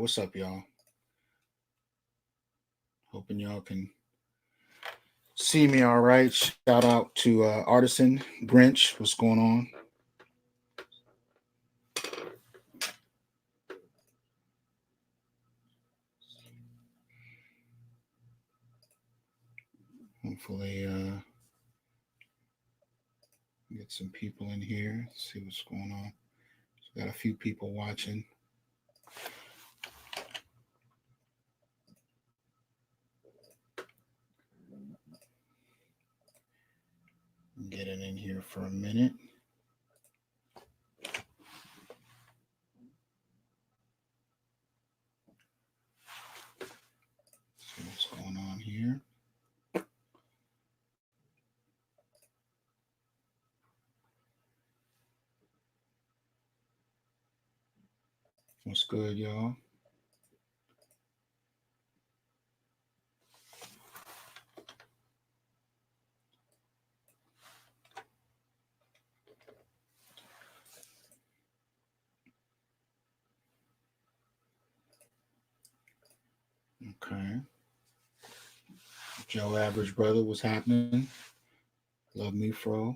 what's up, y'all? Hoping y'all can see me all right. Shout out to Artisan Grinch. What's going on? Hopefully, get some people in here. See what's going on. So got a few people watching. Getting in here for a minute. See what's going on here. What's good, y'all? Okay. Joe Average Brother, what's happening? Love me, Fro.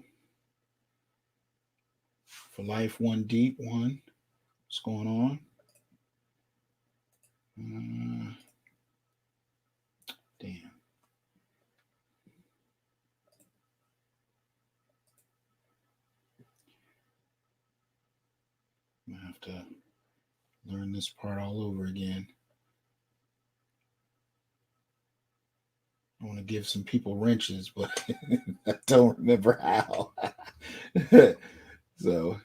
For Life One Deep One. What's going on? Damn. I'm gonna have to learn this part all over again. I want to give some people wrenches, but I don't remember how. So,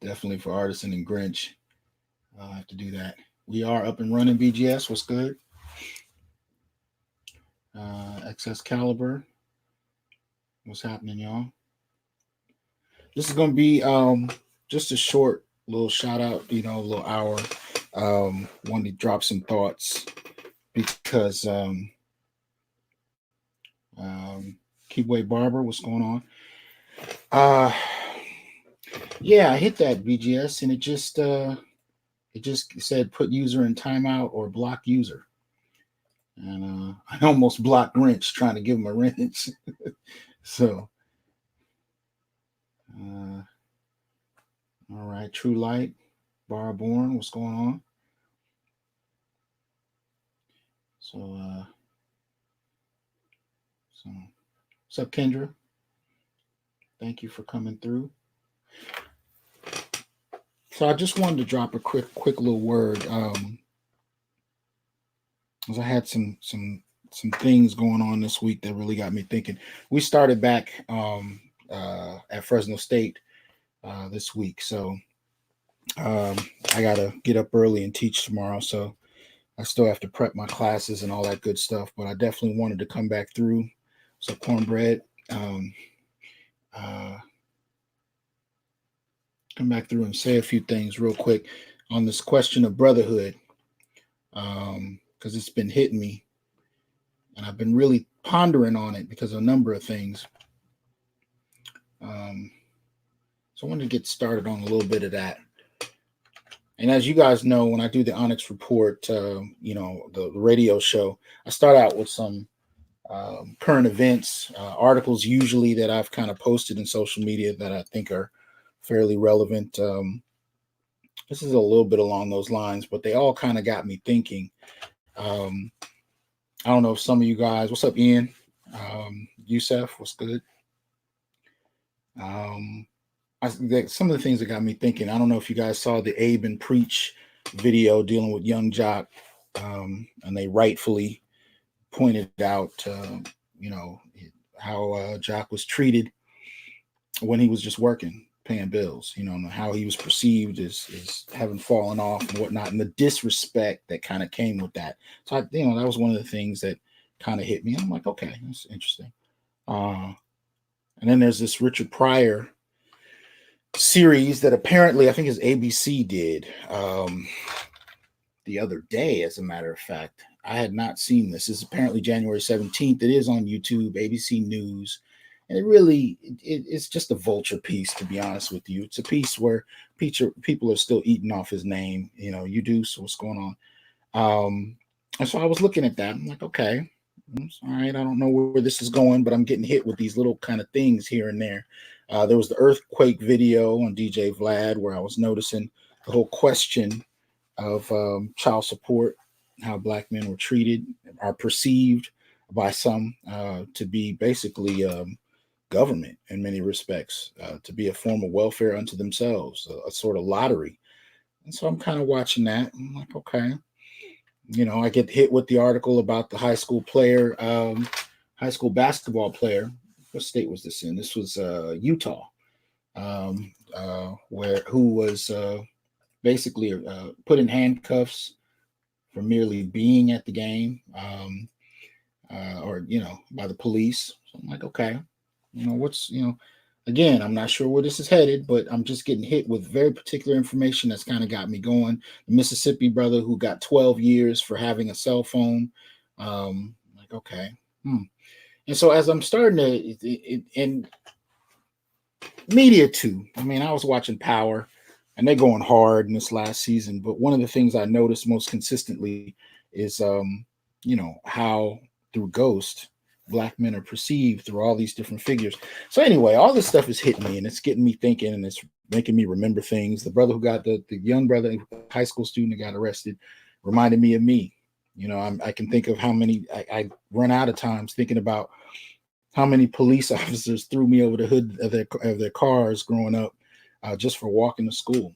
definitely for Artisan and Grinch, I'll have to do that. We are up and running, BGS. What's good? XS Caliber. What's happening, y'all? This is going to be just a short little shout out, a little hour. Wanted to drop some thoughts because Keepway Barber, what's going on? Yeah, I hit that BGS and it just said put user in timeout or block user. And I almost blocked Grinch trying to give him a wrench. So all right, True Light, Barborn, what's going on? So what's up, Kendra? Thank you for coming through. So I just wanted to drop a quick little word. As I had some things going on this week that really got me thinking. We started back at Fresno State this week, so I gotta get up early and teach tomorrow. So I still have to prep my classes and all that good stuff. But I definitely wanted to come back through. So cornbread. Come back through and say a few things real quick on this question of brotherhood, because it's been hitting me, and I've been really pondering on it because of a number of things. So I wanted to get started on a little bit of that. And as you guys know, when I do the Onyx report, the radio show, I start out with some current events, articles usually that I've kind of posted in social media that I think are fairly relevant. This is a little bit along those lines, but they all kind of got me thinking. I don't know if some of you guys, what's up, Ian? Yusef, what's good? Some of the things that got me thinking, I don't know if you guys saw the Abe and Preach video dealing with young Jock, and they rightfully pointed out, how Jock was treated when he was just working, paying bills, and how he was perceived as having fallen off and whatnot, and the disrespect that kind of came with that. So, that was one of the things that kind of hit me. And I'm like, okay, that's interesting. And then there's this Richard Pryor series that apparently I think his ABC did the other day, as a matter of fact. I had not seen this. This is apparently January 17th. It is on YouTube, ABC News. And it really, it's just a vulture piece, to be honest with you. It's a piece where people are still eating off his name. You do. So what's going on? And so I was looking at that. I'm like, okay, all right. I don't know where this is going, but I'm getting hit with these little kind of things here and there. There was the earthquake video on DJ Vlad where I was noticing the whole question of child support, how black men were treated, are perceived by some to be basically government in many respects, to be a form of welfare unto themselves, a sort of lottery. And so I'm kind of watching that. I'm like, okay. I get hit with the article about the high school player, high school basketball player. What state was this in? This was Utah, where who was basically put in handcuffs for merely being at the game, or by the police. So I'm like, okay, what's again, I'm not sure where this is headed, but I'm just getting hit with very particular information that's kind of got me going. The Mississippi brother who got 12 years for having a cell phone. Like, okay. And so as I'm starting to, and media too, I mean, I was watching Power and they're going hard in this last season. But one of the things I noticed most consistently is, how through Ghost, black men are perceived through all these different figures. So anyway, all this stuff is hitting me and it's getting me thinking and it's making me remember things. The brother who got the young brother, high school student that got arrested, reminded me of me. I can think of how many I run out of times thinking about how many police officers threw me over the hood of their cars growing up, just for walking to school.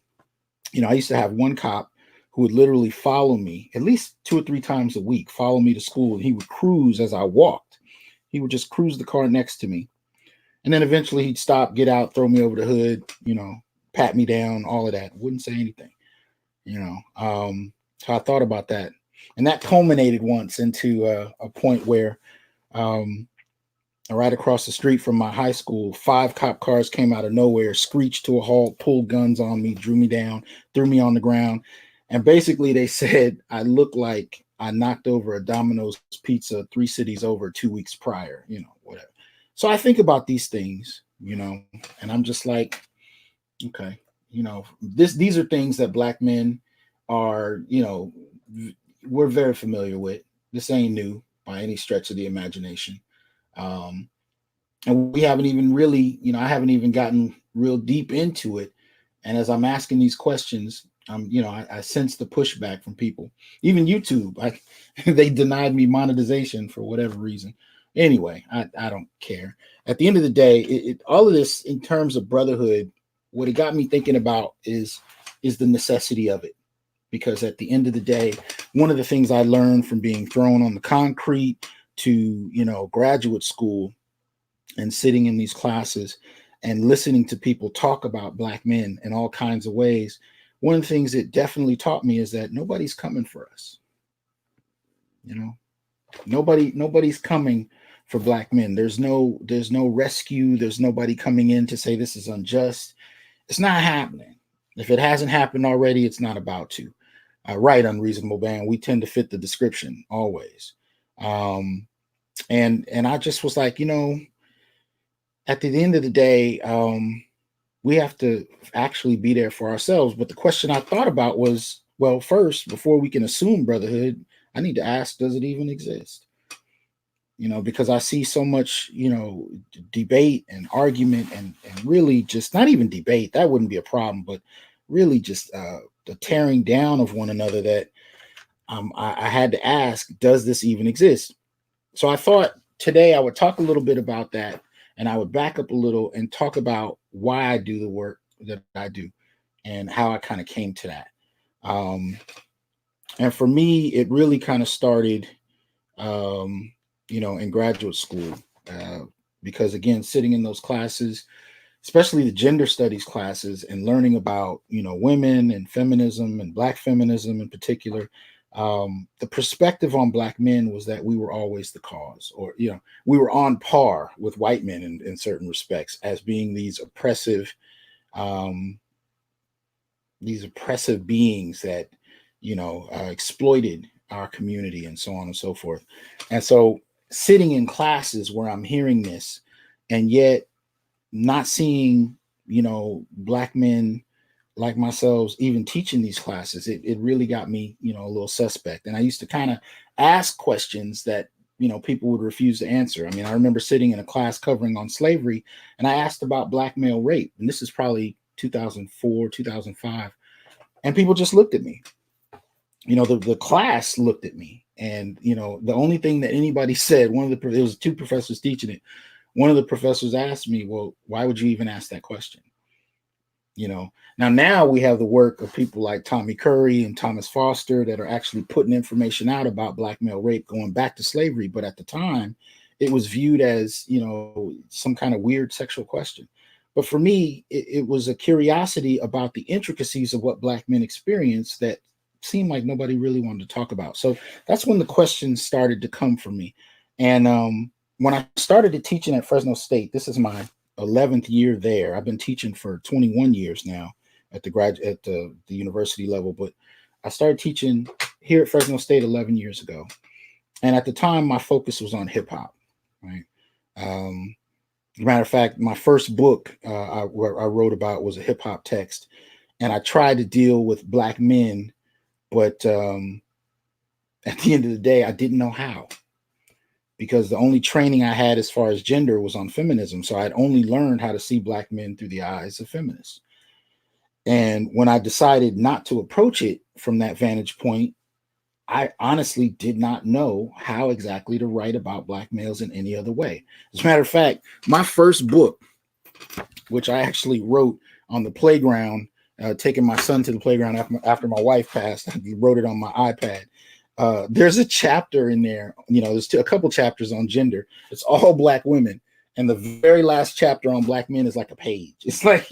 I used to have one cop who would literally follow me at least 2 or 3 times a week, follow me to school, and he would cruise as I walked. He would just cruise the car next to me. And then eventually he'd stop, get out, throw me over the hood, pat me down, all of that. Wouldn't say anything, So I thought about that. And that culminated once into a point where right across the street from my high school, 5 cop cars came out of nowhere, screeched to a halt, pulled guns on me, drew me down, threw me on the ground. And basically they said I looked like I knocked over a Domino's pizza 3 cities over 2 weeks prior, whatever. So I think about these things, and I'm just like, okay, these are things that black men are, we're very familiar with. This ain't new by any stretch of the imagination. And we haven't even really, I haven't even gotten real deep into it. And as I'm asking these questions, I sense the pushback from people. Even YouTube, they denied me monetization for whatever reason. Anyway, I don't care. At the end of the day, all of this in terms of brotherhood, what it got me thinking about is the necessity of it. Because at the end of the day, one of the things I learned from being thrown on the concrete to, graduate school and sitting in these classes and listening to people talk about black men in all kinds of ways, one of the things it definitely taught me is that nobody's coming for us. Nobody's coming for black men. There's no rescue. There's nobody coming in to say this is unjust. It's not happening. If it hasn't happened already, it's not about to. Right, Unreasonable Band. We tend to fit the description always. And I just was like, at the end of the day, we have to actually be there for ourselves. But the question I thought about was, well, first, before we can assume brotherhood, I need to ask, does it even exist? Because I see so much, debate and argument and really just not even debate. That wouldn't be a problem, but really just the tearing down of one another that I had to ask, does this even exist? So I thought today I would talk a little bit about that. And I would back up a little and talk about why I do the work that I do and how I kind of came to that. And for me, it really kind of started, in graduate school, because again, sitting in those classes, especially the gender studies classes and learning about, women and feminism and black feminism in particular, the perspective on black men was that we were always the cause, or we were on par with white men in certain respects as being these oppressive beings that exploited our community and so on and so forth. And so sitting in classes where I'm hearing this and yet not seeing, black men like myself even teaching these classes, it really got me, a little suspect. And I used to kind of ask questions that, people would refuse to answer. I mean, I remember sitting in a class covering on slavery, and I asked about black male rape, and this is probably 2004, 2005, and people just looked at me. The class looked at me, and the only thing that anybody said, it was two professors teaching it. One of the professors asked me, well, why would you even ask that question? Now we have the work of people like Tommy Curry and Thomas Foster that are actually putting information out about black male rape going back to slavery. But at the time, it was viewed as, some kind of weird sexual question. But for me, it was a curiosity about the intricacies of what black men experience that seemed like nobody really wanted to talk about. So that's when the questions started to come for me. And when I started teaching at Fresno State, this is my 11th year there. I've been teaching for 21 years now at the university level, but I started teaching here at Fresno State 11 years ago. And at the time, my focus was on hip hop, right? As a matter of fact, my first book I wrote about was a hip hop text, and I tried to deal with black men, but at the end of the day, I didn't know how, because the only training I had as far as gender was on feminism. So I'd only learned how to see black men through the eyes of feminists. And when I decided not to approach it from that vantage point, I honestly did not know how exactly to write about black males in any other way. As a matter of fact, my first book, which I actually wrote on the playground, taking my son to the playground after my wife passed, I wrote it on my iPad. There's a chapter in there, there's a couple chapters on gender. It's all black women. And the very last chapter on black men is like a page. It's like,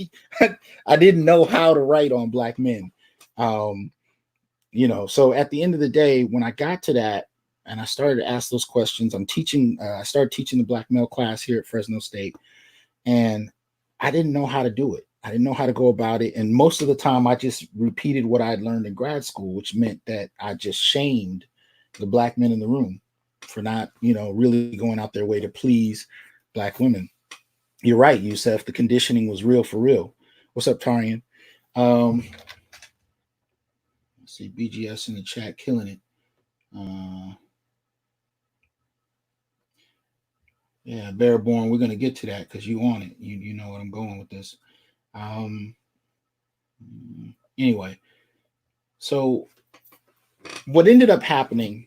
I didn't know how to write on black men. So at the end of the day, when I got to that and I started to ask those questions, I started teaching the black male class here at Fresno State, and I didn't know how to do it. I didn't know how to go about it. And most of the time I just repeated what I'd learned in grad school, which meant that I just shamed the black men in the room for not, really going out their way to please black women. You're right, Yusef. The conditioning was real for real. What's up, Tarian? Let's see, BGS in the chat, killing it. Yeah, Bearborn, we're going to get to that because you on it. You know what I'm going with this. Anyway, so what ended up happening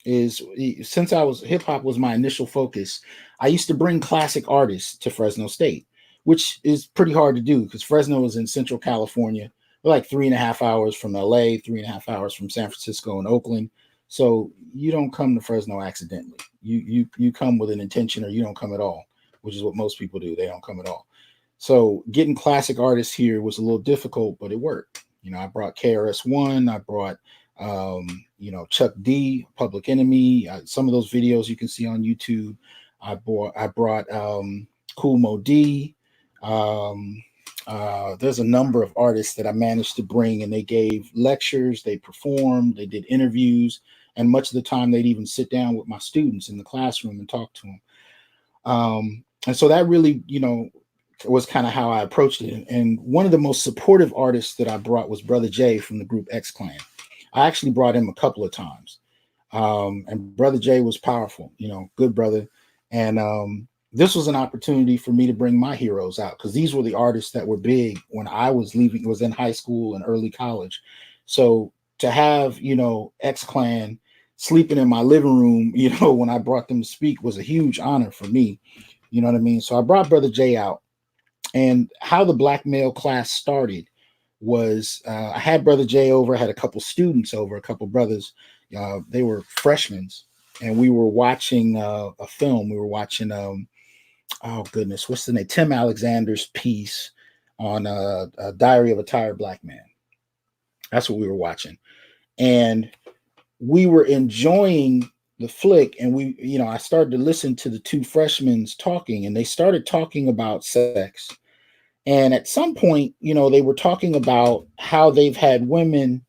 is, since hip hop was my initial focus, I used to bring classic artists to Fresno State, which is pretty hard to do because Fresno is in Central California. We're like 3.5 hours from LA, 3.5 hours from San Francisco and Oakland. So you don't come to Fresno accidentally. You come with an intention, or you don't come at all, which is what most people do. They don't come at all. So getting classic artists here was a little difficult, but it worked. I brought KRS-One, I brought Chuck D, Public Enemy. Some of those videos you can see on YouTube. I brought Cool Mo D. There's a number of artists that I managed to bring, and they gave lectures, they performed, they did interviews, and much of the time they'd even sit down with my students in the classroom and talk to them. And so that really, was kind of how I approached it. And one of the most supportive artists that I brought was Brother J from the group X Clan. I actually brought him a couple of times. And Brother J was powerful, good brother. And this was an opportunity for me to bring my heroes out, because these were the artists that were big when I was in high school and early college. So to have, X Clan sleeping in my living room, when I brought them to speak, was a huge honor for me. You know what I mean? So I brought Brother J out. And how the black male class started was, I had Brother J over, I had a couple students over, a couple brothers. They were freshmen, and we were watching a film. We were watching, oh goodness, what's the name? Tim Alexander's piece on a Diary of a Tired Black Man. That's what we were watching. And we were enjoying the flick, and I started to listen to the two freshmen talking, and they started talking about sex. And at some point, they were talking about how they've had women,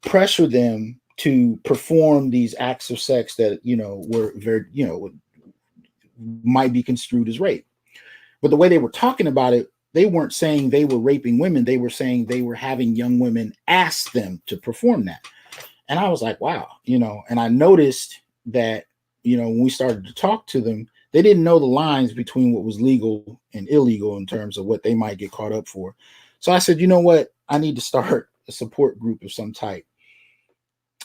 pressure them to perform these acts of sex that, were very, might be construed as rape. But the way they were talking about it, they weren't saying they were raping women. They were saying they were having young women ask them to perform that. And I was like, wow, and I noticed that, when we started to talk to them, they didn't know the lines between what was legal and illegal in terms of what they might get caught up for. So I said, you know what? I need to start a support group of some type.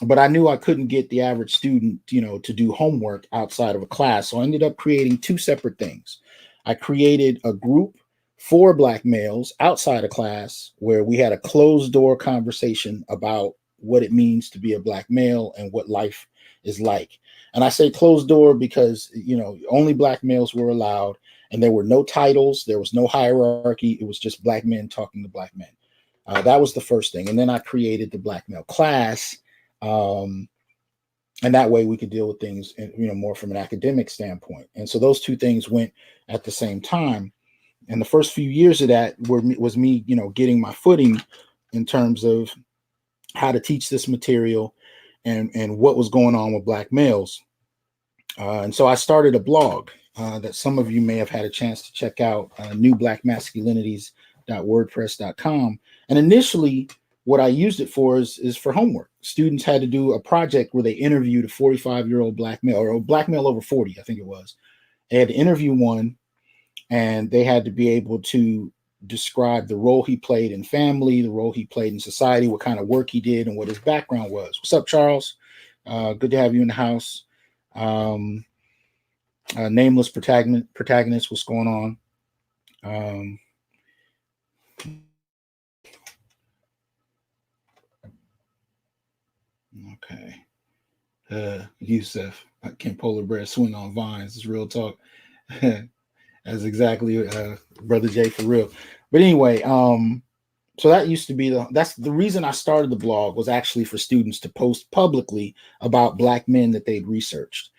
But I knew I couldn't get the average student, to do homework outside of a class. So I ended up creating two separate things. I created a group for Black males outside of class where we had a closed door conversation about what it means to be a Black male and what life is like. And I say closed door because, only Black males were allowed, and there were no titles. There was no hierarchy. It was just Black men talking to Black men. That was the first thing. And then I created the Black male class. And that way we could deal with things, more from an academic standpoint. And so those two things went at the same time. And the first few years of that was me, getting my footing in terms of how to teach this material and what was going on with Black males. And so I started a blog that some of you may have had a chance to check out, newblackmasculinities.wordpress.com. And initially, what I used it for is for homework. Students had to do a project where they interviewed a 45-year-old Black male, or a Black male over 40, I think it was. They had to interview one, and they had to be able to describe the role he played in family, the role he played in society, what kind of work he did, and what his background was. What's up, Charles? Good to have you in the house. Nameless protagonist, what's going on? Okay. Yusuf, can polar bear swing on vines? It's real talk. That's exactly Brother Jay, for real. But anyway, so that used to be that's the reason I started the blog, was actually for students to post publicly about Black men that they'd researched.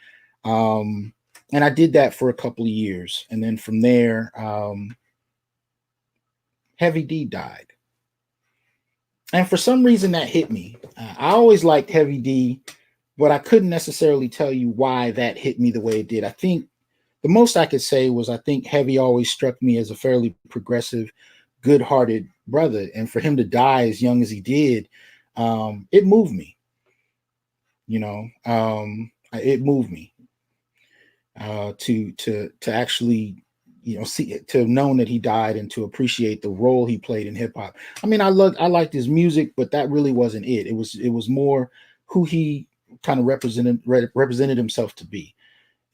And I did that for a couple of years. And then from there, Heavy D died. And for some reason that hit me. I always liked Heavy D, but I couldn't necessarily tell you why that hit me the way it did. I think the most I could say was I think Heavy always struck me as a fairly progressive, good-hearted brother. And for him to die as young as he did, it moved me. It moved me to actually, see, to have known that he died and to appreciate the role he played in hip hop. I mean, I liked his music, but that really wasn't it. It was more who he kind of represented himself to be.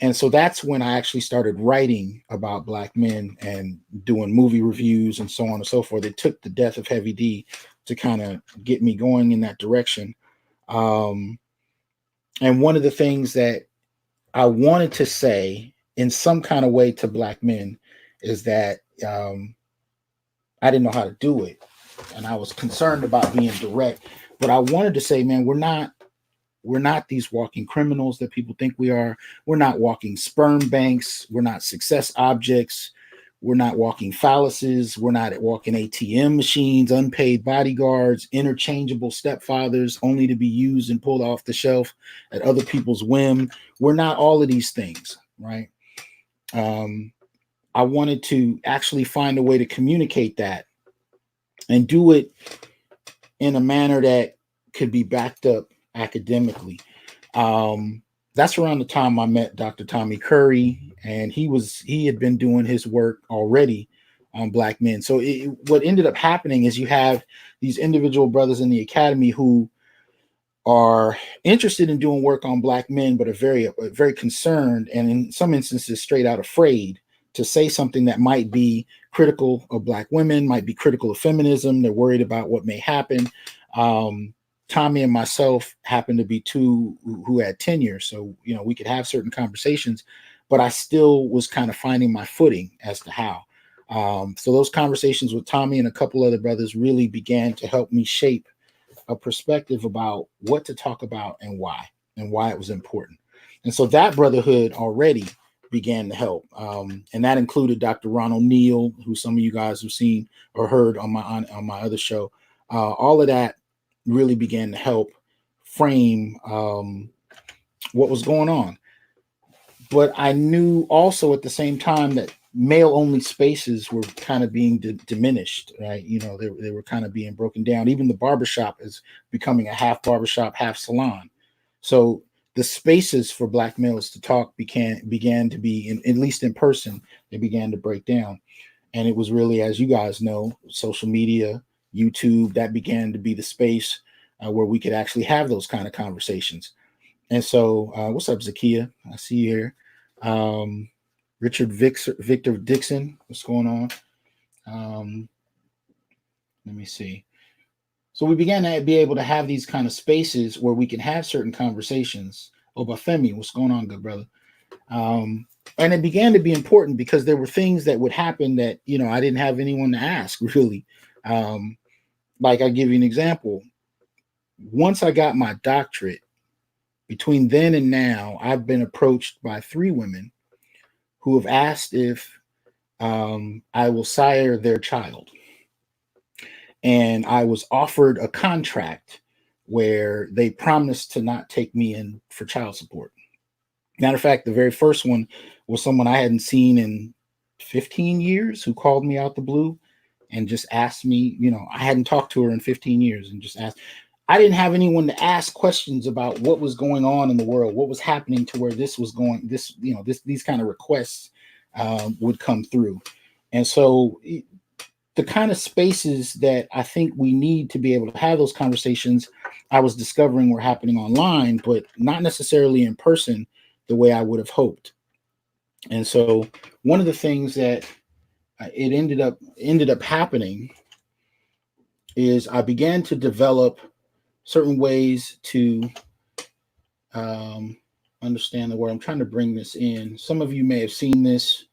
And so that's when I actually started writing about Black men and doing movie reviews and so on and so forth. It took the death of Heavy D to kind of get me going in that direction. And one of the things that I wanted to say in some kind of way to Black men is that I didn't know how to do it. And I was concerned about being direct. But I wanted to say, man, we're not these walking criminals that people think we are. We're not walking sperm banks. We're not success objects. We're not walking phalluses. We're not walking ATM machines, unpaid bodyguards, interchangeable stepfathers only to be used and pulled off the shelf at other people's whim. We're not all of these things, right? I wanted to actually find a way to communicate that and do it in a manner that could be backed up academically. That's around the time I met Dr. Tommy Curry, and he had been doing his work already on Black men. So what ended up happening is you have these individual brothers in the academy who are interested in doing work on Black men, but are very concerned, and in some instances straight out afraid to say something that might be critical of Black women, might be critical of feminism. They're worried about what may happen. Tommy and myself happened to be two who had tenure, so we could have certain conversations, but I still was kind of finding my footing as to how. So those conversations with Tommy and a couple other brothers really began to help me shape a perspective about what to talk about and why it was important. And so that brotherhood already began to help, and that included Dr. Ronald Neal, who some of you guys have seen or heard on my other show. All of that really began to help frame what was going on. but I knew also at the same time that male only spaces were kind of being diminished, right? They were kind of being broken down. Even the barbershop is becoming a half barbershop, half salon. So the spaces for black males to talk began to be, at least in person, they began to break down. And it was really, as you guys know, social media, YouTube, that began to be the space where we could actually have those kind of conversations. And so, what's up, Zakia? I see you here. Um, Victor Dixon, what's going on? Let me see. So we began to be able to have these kind of spaces where we can have certain conversations. Oh, Bafemi, what's going on, good brother? Um, and it began to be important because there were things that would happen that I didn't have anyone to ask really. Like I give you an example. Once I got my doctorate, between then and now, I've been approached by 3 women who have asked if I will sire their child. And I was offered a contract where they promised to not take me in for child support. Matter of fact, the very first one was someone I hadn't seen in 15 years who called me out the blue and just asked me, I hadn't talked to her in 15 years and just asked. I didn't have anyone to ask questions about what was going on in the world, what was happening to where this was going, these kind of requests would come through. And so the kind of spaces that I think we need to be able to have those conversations, I was discovering were happening online, but not necessarily in person the way I would have hoped. And so one of the things that it ended up happening is I began to develop certain ways to understand the word. I'm trying to bring this in. Some of you may have seen this.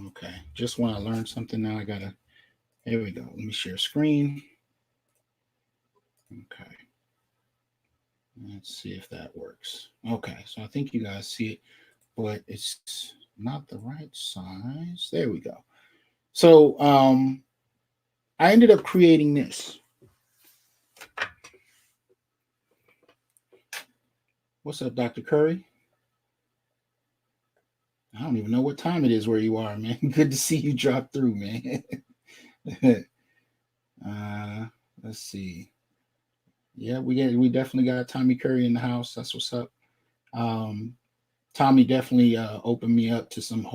Okay, just when I learned something now, here we go. Let me share screen. Okay. Let's see if that works. Okay, so I think you guys see it, but it's not the right size. There we go. So I ended up creating this. What's up, Dr. Curry? I don't even know what time it is where you are, man. Good to see you drop through, man. Let's see. Yeah, we definitely got Tommy Curry in the house. That's what's up. Tommy definitely opened me up to some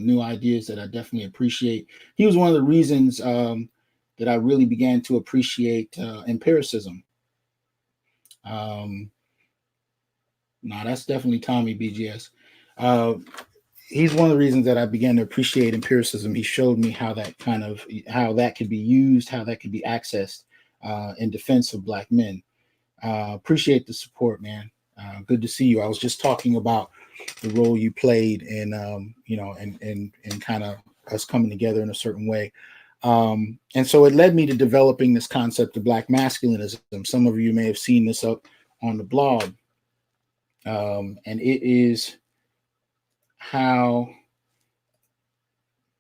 new ideas that I definitely appreciate. He was one of the reasons that I really began to appreciate empiricism. No, that's definitely Tommy BGS. He's one of the reasons that I began to appreciate empiricism. He showed me how that could be used, how that could be accessed in defense of Black men. Appreciate the support, man. Good to see you. I was just talking about the role you played in, and kind of us coming together in a certain way. And so it led me to developing this concept of Black masculinism. Some of you may have seen this up on the blog. And it is how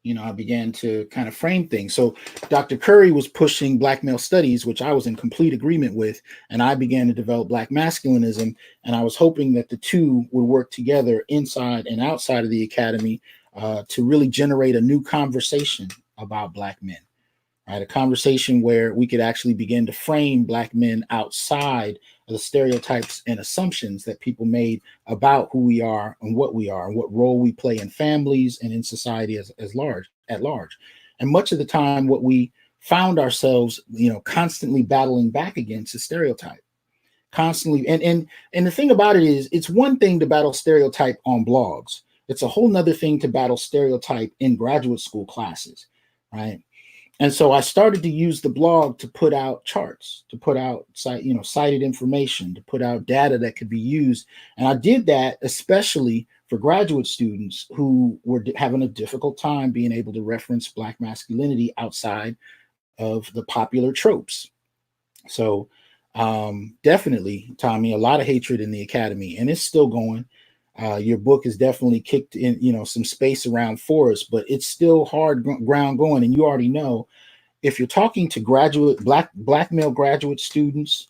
I began to kind of frame things. So Dr. Curry was pushing Black male studies, which I was in complete agreement with, and I began to develop Black masculinism, and I was hoping that the two would work together inside and outside of the academy to really generate a new conversation about Black men. Right, a conversation where we could actually begin to frame Black men outside of the stereotypes and assumptions that people made about who we are and what role we play in families and in society at large. And much of the time, what we found ourselves, constantly battling back against is stereotype. Constantly, and the thing about it is, it's one thing to battle stereotype on blogs. It's a whole nother thing to battle stereotype in graduate school classes, right? And so I started to use the blog to put out charts, to put out cited information, to put out data that could be used. And I did that especially for graduate students who were having a difficult time being able to reference Black masculinity outside of the popular tropes. So definitely, Tommy, a lot of hatred in the academy, and it's still going. Your book has definitely kicked in, some space around for us, but it's still hard ground going. And you already know, if you're talking to black male graduate students,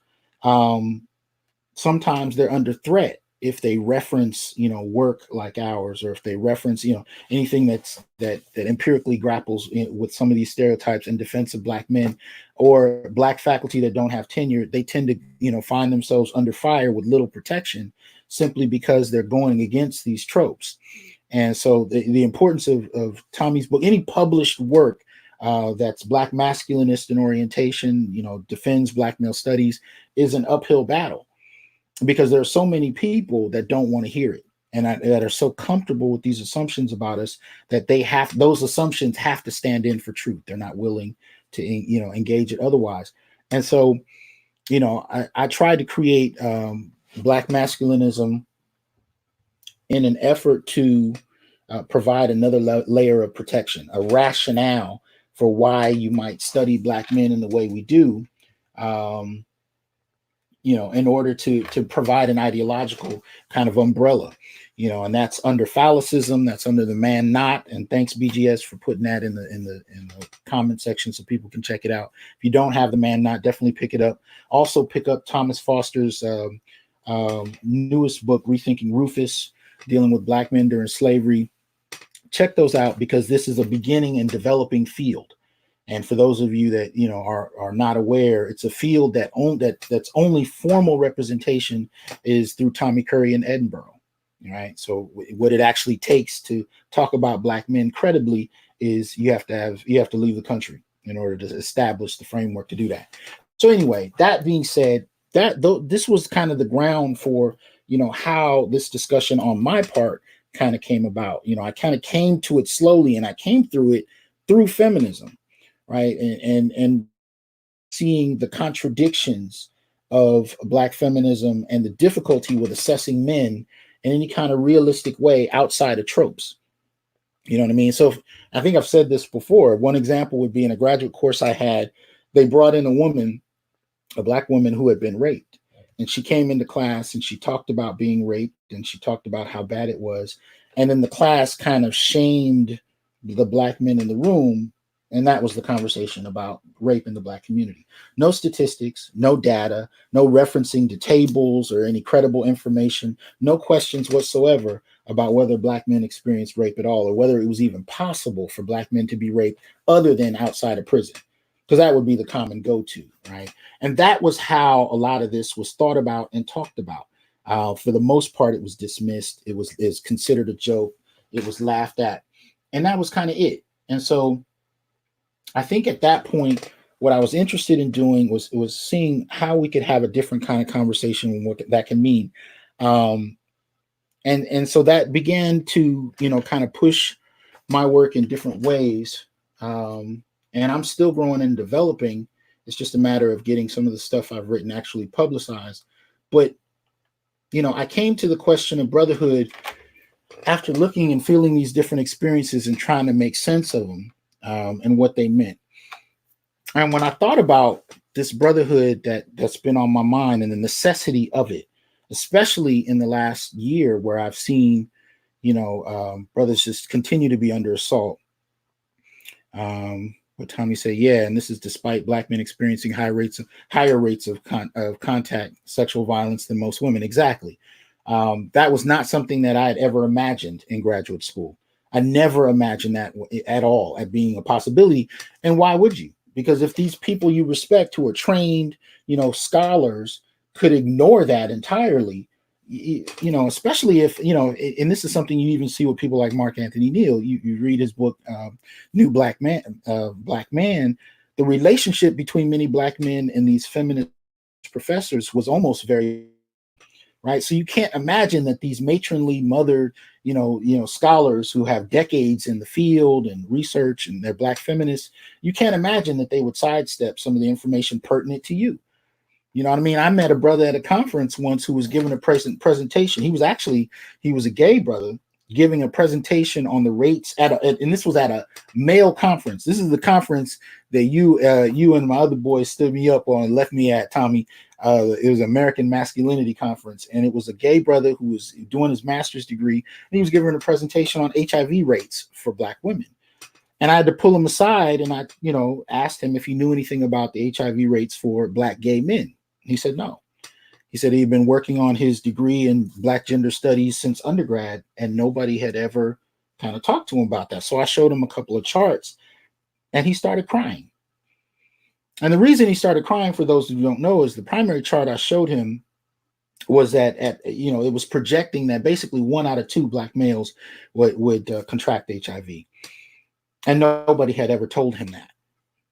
sometimes they're under threat if they reference, work like ours, or if they reference, anything that empirically grapples with some of these stereotypes in defense of Black men or Black faculty that don't have tenure, they tend to, find themselves under fire with little protection simply because they're going against these tropes. And so the importance of Tommy's book, any published work that's Black masculinist in orientation, defends Black male studies, is an uphill battle, because there are so many people that don't want to hear it, and that are so comfortable with these assumptions about us that those assumptions have to stand in for truth. They're not willing to engage it otherwise. And so I tried to create Black masculinism in an effort to provide another layer of protection, a rationale for why you might study Black men in the way we do, in order to provide an ideological kind of umbrella, and that's under phallicism, that's under the man not. And thanks BGS for putting that in the comment section so people can check it out. If you don't have the man not, definitely pick it up. Also pick up Thomas Foster's newest book, Rethinking Rufus, dealing with Black men during slavery. Check those out, because this is a beginning and developing field. And for those of you that are not aware, it's a field that's only formal representation is through Tommy Curry in Edinburgh. Right. So what it actually takes to talk about Black men credibly is you have to leave the country in order to establish the framework to do that. So anyway, that being said, this was kind of the ground for how this discussion on my part kind of came about. I kind of came to it slowly, and I came through it through feminism. Right. And seeing the contradictions of Black feminism and the difficulty with assessing men in any kind of realistic way outside of tropes. You know what I mean? So I think I've said this before. One example would be in a graduate course I had, they brought in a Black woman who had been raped. And she came into class and she talked about being raped, and she talked about how bad it was. And then the class kind of shamed the Black men in the room. And that was the conversation about rape in the Black community. No statistics, no data, no referencing to tables or any credible information, no questions whatsoever about whether Black men experienced rape at all, or whether it was even possible for Black men to be raped other than outside of prison, because that would be the common go-to, right? And that was how a lot of this was thought about and talked about. For the most part, it was dismissed. It was considered a joke. It was laughed at. And that was kind of it. And so I think at that point, what I was interested in doing was seeing how we could have a different kind of conversation and what that can mean. And so that began to, kind of push my work in different ways. And I'm still growing and developing. It's just a matter of getting some of the stuff I've written actually publicized. But, I came to the question of brotherhood after looking and feeling these different experiences and trying to make sense of them. And what they meant. And when I thought about this brotherhood that's been on my mind and the necessity of it, especially in the last year where I've seen, brothers just continue to be under assault. What Tommy said, yeah, and this is despite Black men experiencing higher rates of contact sexual violence than most women. Exactly. That was not something that I had ever imagined in graduate school. I never imagined that at all at being a possibility. And why would you? Because if these people you respect who are trained, scholars could ignore that entirely, especially if, and this is something you even see with people like Mark Anthony Neal. You read his book, New Black Man, the relationship between many Black men and these feminist professors was almost very right. So you can't imagine that these matronly mothered, scholars who have decades in the field and research and they're Black feminists, you can't imagine that they would sidestep some of the information pertinent to you. You know what I mean? I met a brother at a conference once who was giving a presentation. He was a gay brother giving a presentation on the rates and this was at a male conference. This is the conference that you and my other boys stood me up on and left me at, Tommy. It was American Masculinity Conference, and it was a gay brother who was doing his master's degree, and he was giving a presentation on HIV rates for Black women. And I had to pull him aside, and I, asked him if he knew anything about the HIV rates for Black gay men. He said no. He said he'd been working on his degree in Black gender studies since undergrad, and nobody had ever kind of talked to him about that. So I showed him a couple of charts, and he started crying. And the reason he started crying, for those who don't know, is the primary chart I showed him was that it was projecting that basically 1 out of 2 Black males would contract HIV, and nobody had ever told him that.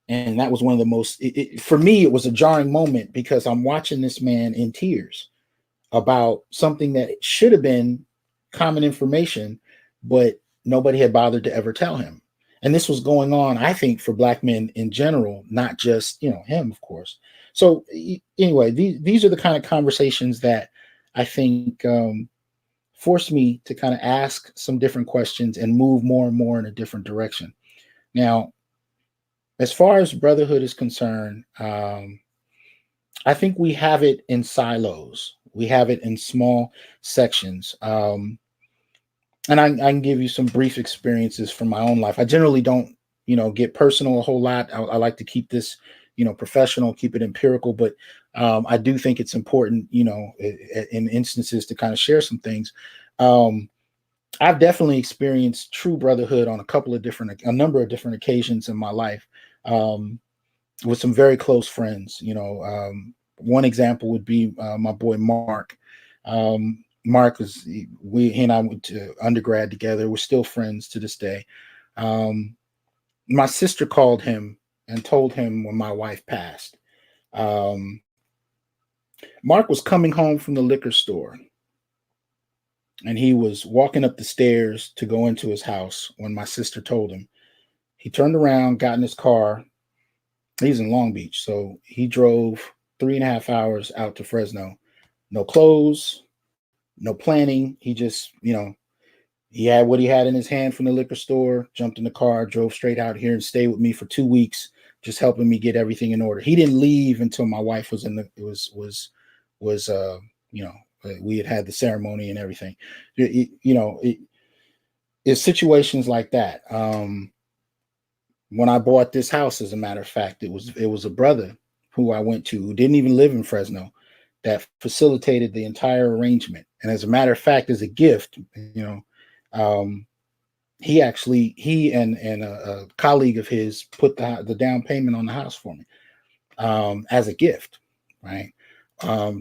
And that was one of the most, for me, it was a jarring moment, because I'm watching this man in tears about something that should have been common information, but nobody had bothered to ever tell him. And this was going on, I think, for Black men in general, not just, him, of course. So anyway, these are the kind of conversations that I think forced me to kind of ask some different questions and move more and more in a different direction. Now, as far as brotherhood is concerned, I think we have it in silos. We have it in small sections. And I can give you some brief experiences from my own life. I generally don't, get personal a whole lot. I like to keep this, professional, keep it empirical. But I do think it's important, in instances, to kind of share some things. I've definitely experienced true brotherhood on a number of different occasions in my life. With some very close friends. One example would be my boy Mark. Mark he and I went to undergrad together. We're still friends to this day. My sister called him and told him when my wife passed. Mark was coming home from the liquor store, and he was walking up the stairs to go into his house when my sister told him. He turned around, got in his car. He's in Long Beach, so he drove 3.5 hours out to Fresno. No clothes, no planning. He just, he had what he had in his hand from the liquor store, jumped in the car, drove straight out here and stayed with me for 2 weeks, just helping me get everything in order. He didn't leave until my wife was we had the ceremony and everything. It's situations like that. When I bought this house, as a matter of fact, it was a brother who I went to, who didn't even live in Fresno, that facilitated the entire arrangement. And as a matter of fact, as a gift, he and a colleague of his put the down payment on the house for me, as a gift, right?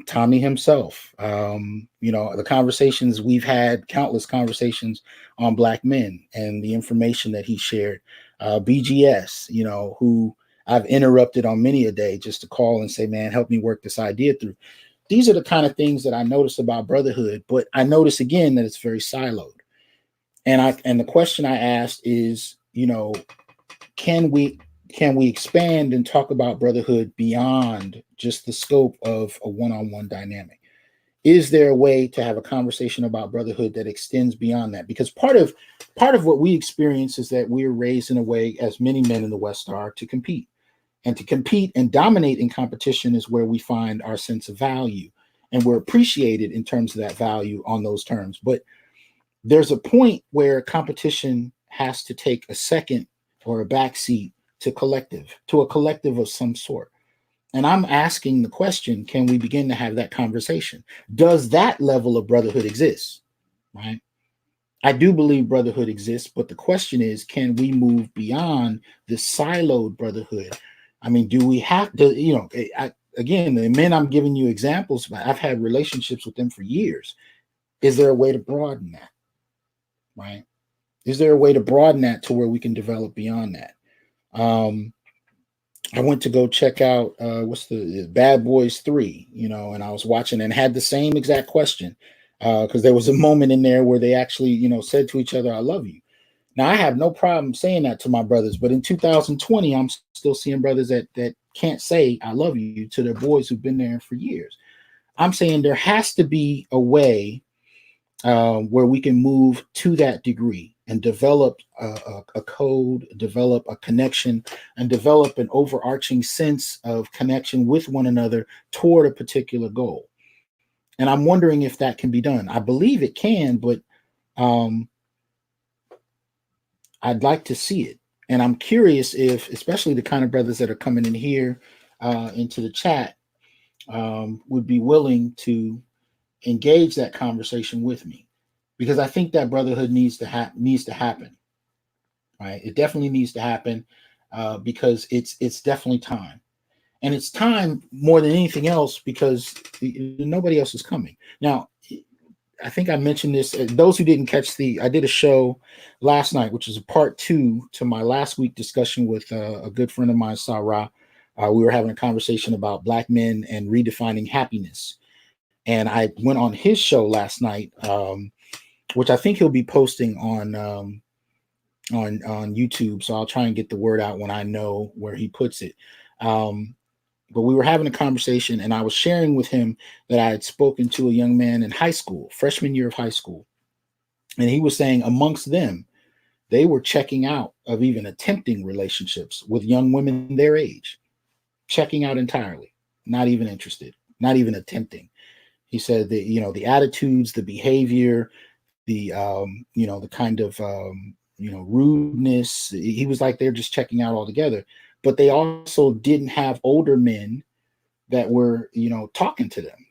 Tommy himself, the conversations we've had, countless conversations on Black men and the information that he shared. BGS, who I've interrupted on many a day just to call and say, man, help me work this idea through. These are the kind of things that I notice about brotherhood, but I notice again that it's very siloed. And the question I asked is, can we expand and talk about brotherhood beyond just the scope of a one-on-one dynamic? Is there a way to have a conversation about brotherhood that extends beyond that? Because part of what we experience is that we're raised in a way, as many men in the West are, to compete. And to compete and dominate in competition is where we find our sense of value. And we're appreciated in terms of that value on those terms. But there's a point where competition has to take a second or a backseat to a collective of some sort. And I'm asking the question, can we begin to have that conversation? Does that level of brotherhood exist? Right? I do believe brotherhood exists, but the question is, can we move beyond the siloed brotherhood? I mean, do we have to, again, the men I'm giving you examples, I've had relationships with them for years. Is there a way to broaden that? Right? Is there a way to broaden that to where we can develop beyond that? I went to go check out what's the Bad Boys 3, and I was watching and had the same exact question, because there was a moment in there where they actually, said to each other, I love you. Now, I have no problem saying that to my brothers, but in 2020, I'm still seeing brothers that can't say I love you to their boys who've been there for years. I'm saying there has to be a way where we can move to that degree and develop a code, develop a connection, and develop an overarching sense of connection with one another toward a particular goal. And I'm wondering if that can be done. I believe it can, but I'd like to see it. And I'm curious if, especially the kind of brothers that are coming in here into the chat, would be willing to engage that conversation with me, because I think that brotherhood needs to happen. Right, it definitely needs to happen, because it's definitely time, and it's time more than anything else because nobody else is coming now. I think I mentioned this. Those who didn't catch I did a show last night, which is a part two to my last week discussion with a good friend of mine, Sarah. We were having a conversation about black men and redefining happiness. And I went on his show last night, which I think he'll be posting on YouTube. So I'll try and get the word out when I know where he puts it. But we were having a conversation, and I was sharing with him that I had spoken to a young man in high school, freshman year of high school. And he was saying amongst them, they were checking out of even attempting relationships with young women their age, checking out entirely, not even interested, not even attempting. He said that, the attitudes, the behavior, the kind of, rudeness, he was like, they're just checking out altogether. But they also didn't have older men that were, talking to them.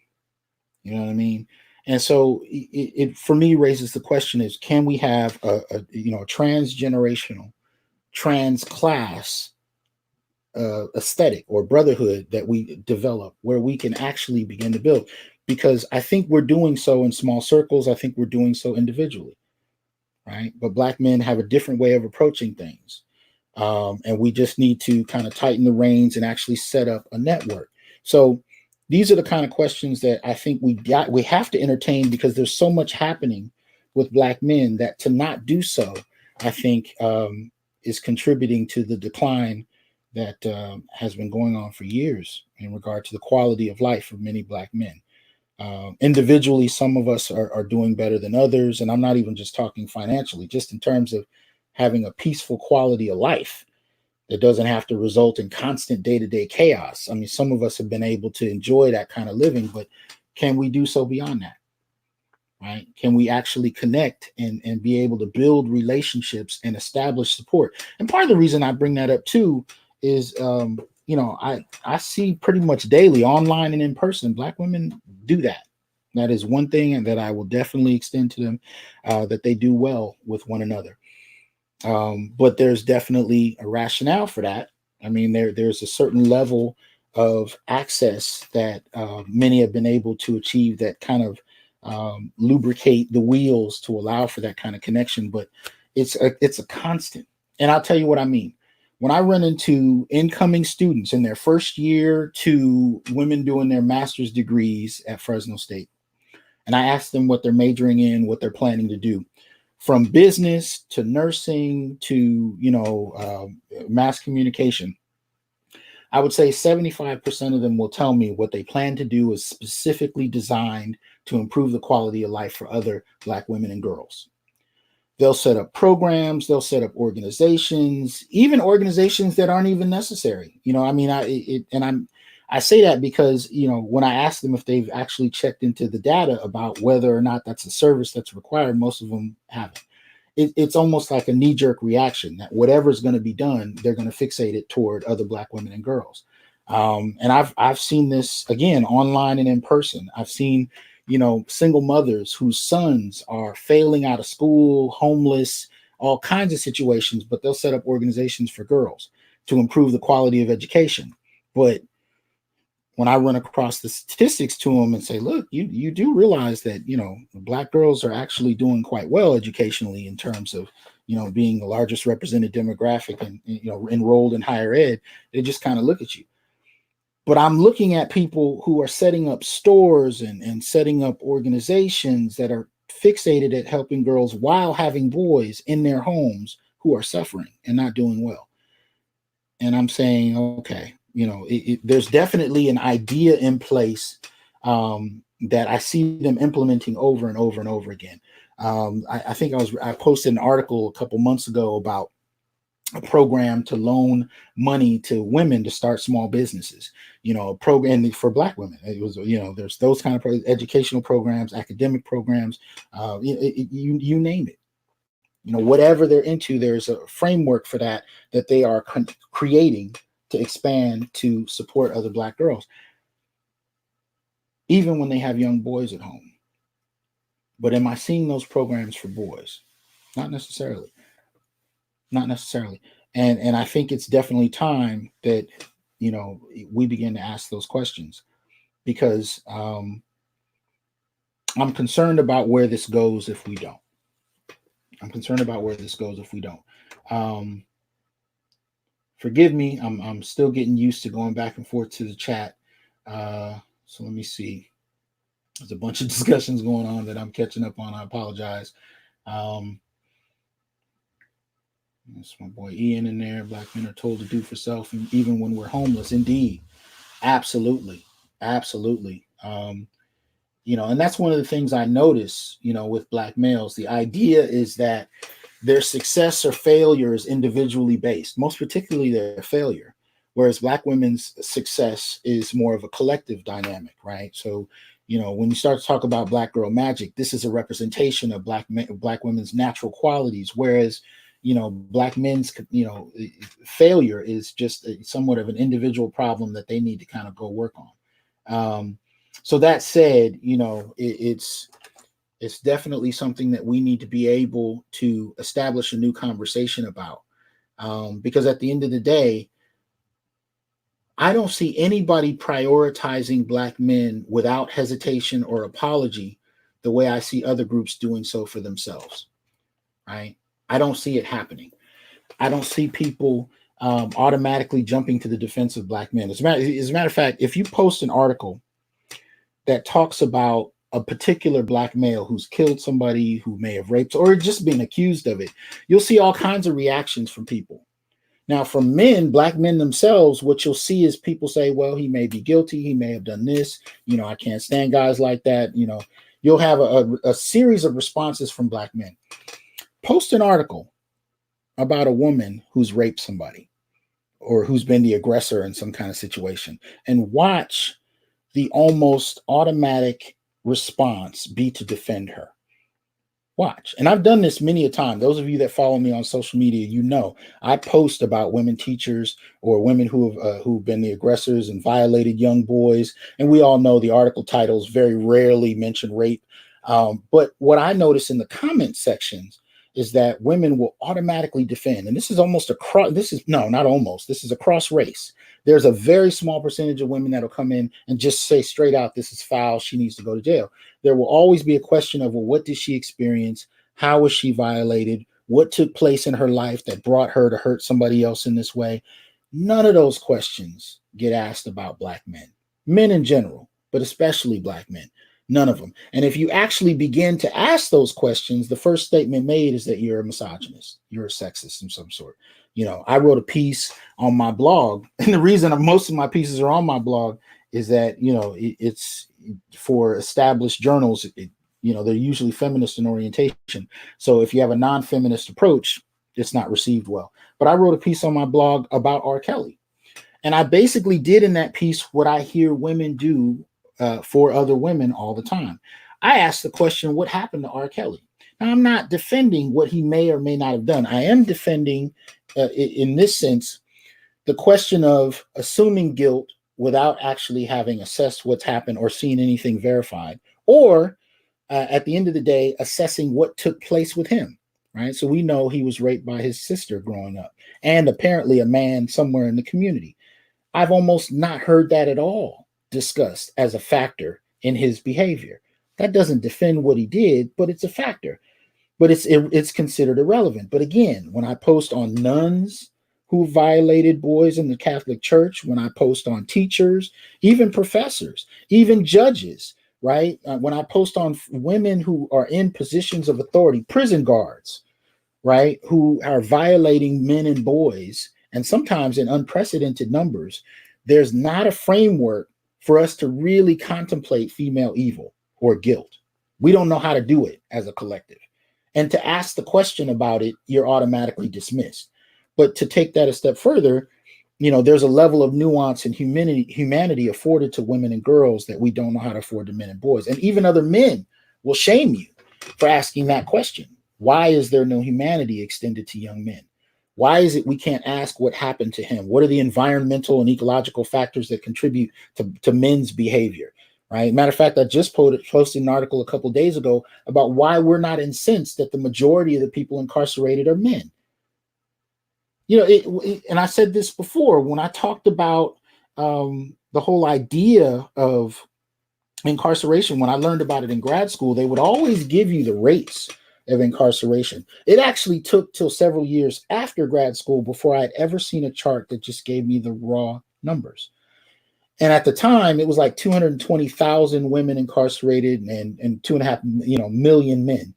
You know what I mean? And so it for me raises the question: is can we have a transgenerational, trans class aesthetic or brotherhood that we develop where we can actually begin to build? Because I think we're doing so in small circles. I think we're doing so individually, right? But black men have a different way of approaching things. And we just need to kind of tighten the reins and actually set up a network. So these are the kind of questions that I think we have to entertain, because there's so much happening with black men that to not do so, I think, is contributing to the decline that has been going on for years in regard to the quality of life of many black men. Individually, some of us are doing better than others. And I'm not even just talking financially, just in terms of having a peaceful quality of life that doesn't have to result in constant day-to-day chaos. I mean, some of us have been able to enjoy that kind of living, but can we do so beyond that? Right? Can we actually connect and be able to build relationships and establish support? And part of the reason I bring that up too is, I see pretty much daily, online and in person, black women do that. That is one thing, and that I will definitely extend to them, that they do well with one another. But there's definitely a rationale for that. I mean, there's a certain level of access that many have been able to achieve that kind of lubricate the wheels to allow for that kind of connection. But it's a constant, and I'll tell you what I mean. When I run into incoming students in their first year to women doing their master's degrees at Fresno State, and I ask them what they're majoring in, what they're planning to do, from business to nursing to mass communication, I would say 75% of them will tell me what they plan to do is specifically designed to improve the quality of life for other black women and girls. They'll set up programs, they'll set up organizations, even organizations that aren't even necessary. I mean, I say that because, when I ask them if they've actually checked into the data about whether or not that's a service that's required, most of them haven't. It's almost like a knee-jerk reaction that whatever's going to be done, they're going to fixate it toward other black women and girls. And I've seen this again online and in person. I've seen, single mothers whose sons are failing out of school, homeless, all kinds of situations, but they'll set up organizations for girls to improve the quality of education. But when I run across the statistics to them and say, look, you do realize that, black girls are actually doing quite well educationally in terms of, being the largest represented demographic and, enrolled in higher ed, they just kind of look at you. But I'm looking at people who are setting up stores and setting up organizations that are fixated at helping girls while having boys in their homes who are suffering and not doing well. And I'm saying, okay, there's definitely an idea in place that I see them implementing over and over and over again. I think I posted an article a couple months ago about a program to loan money to women to start small businesses, a program for black women. It was, there's those kind of educational programs, academic programs, you name it. Whatever they're into, there's a framework for that they are creating to expand to support other black girls. even when they have young boys at home. But am I seeing those programs for boys? Not necessarily. Not necessarily. And I think it's definitely time that, we begin to ask those questions, because I'm concerned about where this goes if we don't. I'm concerned about where this goes if we don't. Um, Forgive me, I'm still getting used to going back and forth to the chat. So let me see. There's a bunch of discussions going on that I'm catching up on. I apologize. Um, that's my boy Ian in there. Black men are told to do for self, and even when we're homeless. Indeed, absolutely, absolutely. And that's one of the things I notice. With black males, the idea is that their success or failure is individually based, most particularly their failure. Whereas black women's success is more of a collective dynamic, right? So, when you start to talk about black girl magic, this is a representation of black women's natural qualities. Whereas, black men's, failure is just somewhat of an individual problem that they need to kind of go work on. So that said, it's definitely something that we need to be able to establish a new conversation about. Because at the end of the day, I don't see anybody prioritizing black men without hesitation or apology the way I see other groups doing so for themselves, right? I don't see it happening. I don't see people automatically jumping to the defense of black men. As a matter of fact, if you post an article that talks about a particular black male who's killed somebody, who may have raped or just been accused of it, you'll see all kinds of reactions from people. Now, from men, black men themselves, what you'll see is people say, well, he may be guilty. He may have done this. I can't stand guys like that. You'll have a series of responses from black men. Post an article about a woman who's raped somebody or who's been the aggressor in some kind of situation, and watch the almost automatic response be to defend her. Watch. And I've done this many a time. Those of you that follow me on social media, I post about women teachers or women who've been the aggressors and violated young boys. And we all know the article titles very rarely mention rape. But what I notice in the comment sections is that women will automatically defend. And this is this is across race. There's a very small percentage of women that'll come in and just say straight out, this is foul. She needs to go to jail. There will always be a question of, well, what did she experience? How was she violated? What took place in her life that brought her to hurt somebody else in this way? None of those questions get asked about black men in general, but especially black men. None of them. And if you actually begin to ask those questions, the first statement made is that you're a misogynist, you're a sexist of some sort. I wrote a piece on my blog, and the reason most of my pieces are on my blog is that, it's for established journals. They're usually feminist in orientation. So if you have a non-feminist approach, it's not received well. But I wrote a piece on my blog about R. Kelly. And I basically did in that piece what I hear women do for other women all the time. I asked the question, what happened to R. Kelly? Now, I'm not defending what he may or may not have done. I am defending, in this sense, the question of assuming guilt without actually having assessed what's happened or seen anything verified, or at the end of the day, assessing what took place with him, right? So we know he was raped by his sister growing up, and apparently a man somewhere in the community. I've almost not heard that at all discussed as a factor in his behavior. That doesn't defend what he did, but it's a factor. But it's considered irrelevant. But again, when I post on nuns who violated boys in the Catholic Church, when I post on teachers, even professors, even judges, right? When I post on women who are in positions of authority, prison guards, right, who are violating men and boys, and sometimes in unprecedented numbers, there's not a framework for us to really contemplate female evil or guilt. We don't know how to do it as a collective. And to ask the question about it, you're automatically dismissed. But to take that a step further, there's a level of nuance and humanity afforded to women and girls that we don't know how to afford to men and boys. And even other men will shame you for asking that question. Why is there no humanity extended to young men? Why is it we can't ask what happened to him? What are the environmental and ecological factors that contribute to men's behavior, right? Matter of fact, I just posted an article a couple of days ago about why we're not incensed that the majority of the people incarcerated are men. You know, and I said this before when I talked about the whole idea of incarceration. When I learned about it in grad school, they would always give you the rates of incarceration. It actually took till several years after grad school before I'd ever seen a chart that just gave me the raw numbers. And at the time, it was like 220,000 women incarcerated and 2.5 million men.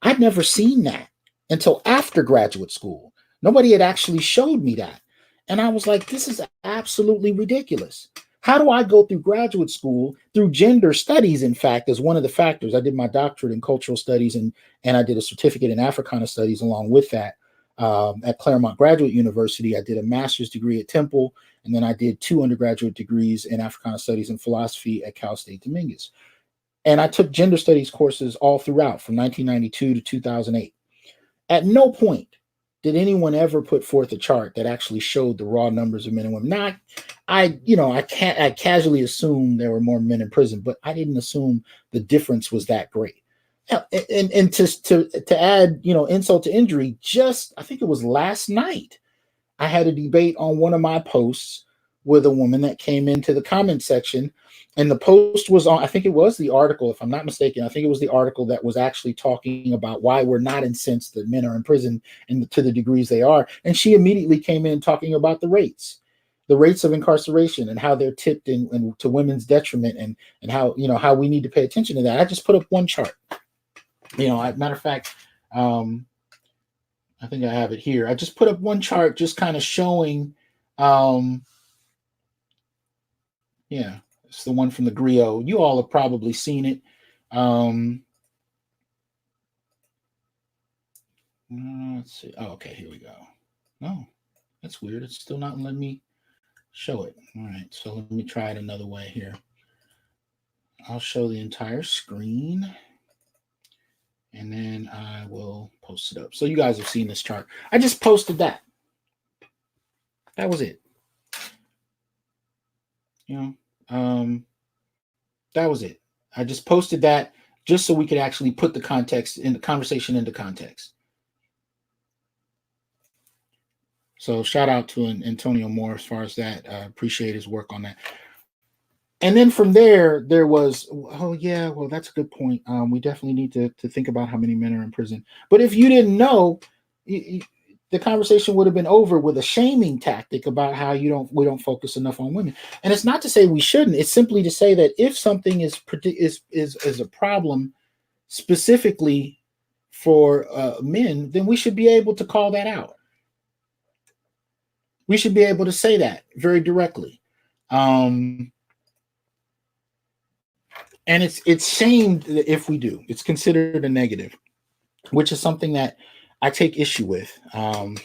I'd never seen that until after graduate school. Nobody had actually showed me that. And I was like, this is absolutely ridiculous. How do I go through graduate school through gender studies, in fact, as one of the factors? I did my doctorate in cultural studies and I did a certificate in Africana studies along with that at Claremont Graduate University. I did a master's degree at Temple, and then I did 2 undergraduate degrees in Africana studies and philosophy at Cal State Dominguez. And I took gender studies courses all throughout from 1992 to 2008. At no point did anyone ever put forth a chart that actually showed the raw numbers of men and women. Now, I casually assumed there were more men in prison, but I didn't assume the difference was that great. And to add, insult to injury, just I think it was last night, I had a debate on one of my posts with a woman that came into the comment section, and the post was on, I think it was the article, if I'm not mistaken, I think it was the article that was actually talking about why we're not incensed that men are in prison and to the degrees they are. And she immediately came in talking about the rates of incarceration and how they're tipped in to women's detriment and how, how we need to pay attention to that. I just put up one chart. Matter of fact, I think I have it here. I just put up one chart just kind of showing, it's the one from the griot. You all have probably seen it. Let's see. Oh, okay, here we go. No, that's weird. It's still not letting me show it. All right, so let me try it another way here. I'll show the entire screen, and then I will post it up. So you guys have seen this chart. I just posted that. That was it. That was it. I just posted that just so we could actually put the context in the conversation into context. So shout out to Antonio Moore as far as that. I appreciate his work on that. And then from there was, that's a good point. We definitely need to think about how many men are in prison. But if you didn't know, the conversation would have been over with a shaming tactic about how we don't focus enough on women. And it's not to say we shouldn't. It's simply to say that if something is a problem specifically for men, then we should be able to call that out. We should be able to say that very directly. And it's shamed if we do. It's considered a negative, which is something that I take issue with. I'm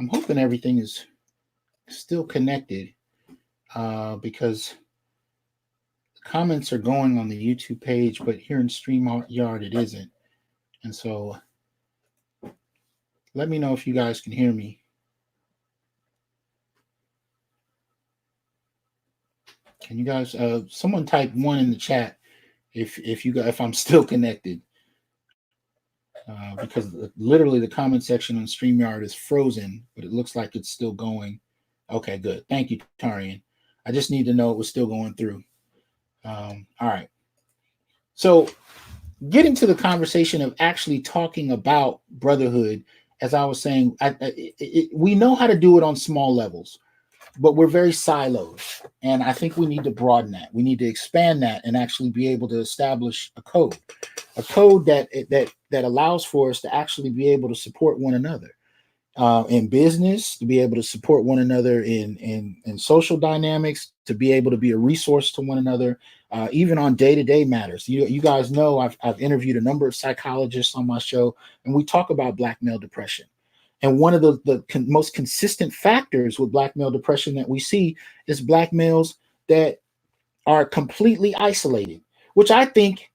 hoping everything is still connected because the comments are going on the YouTube page, but here in StreamYard it isn't. And so let me know if you guys can hear me. Can you guys, someone type 1 in the chat if I'm still connected. Because literally the comment section on StreamYard is frozen, but it looks like it's still going. Okay, good. Thank you, Tarian. I just need to know it was still going through. All right. So getting to the conversation of actually talking about brotherhood, as I was saying, we know how to do it on small levels, but we're very siloed. And I think we need to broaden that. We need to expand that and actually be able to establish a code that allows for us to actually be able to support one another in business, to be able to support one another in social dynamics, to be able to be a resource to one another, even on day-to-day matters. You guys know I've interviewed a number of psychologists on my show, and we talk about Black male depression. And one of the most consistent factors with Black male depression that we see is Black males that are completely isolated, which I think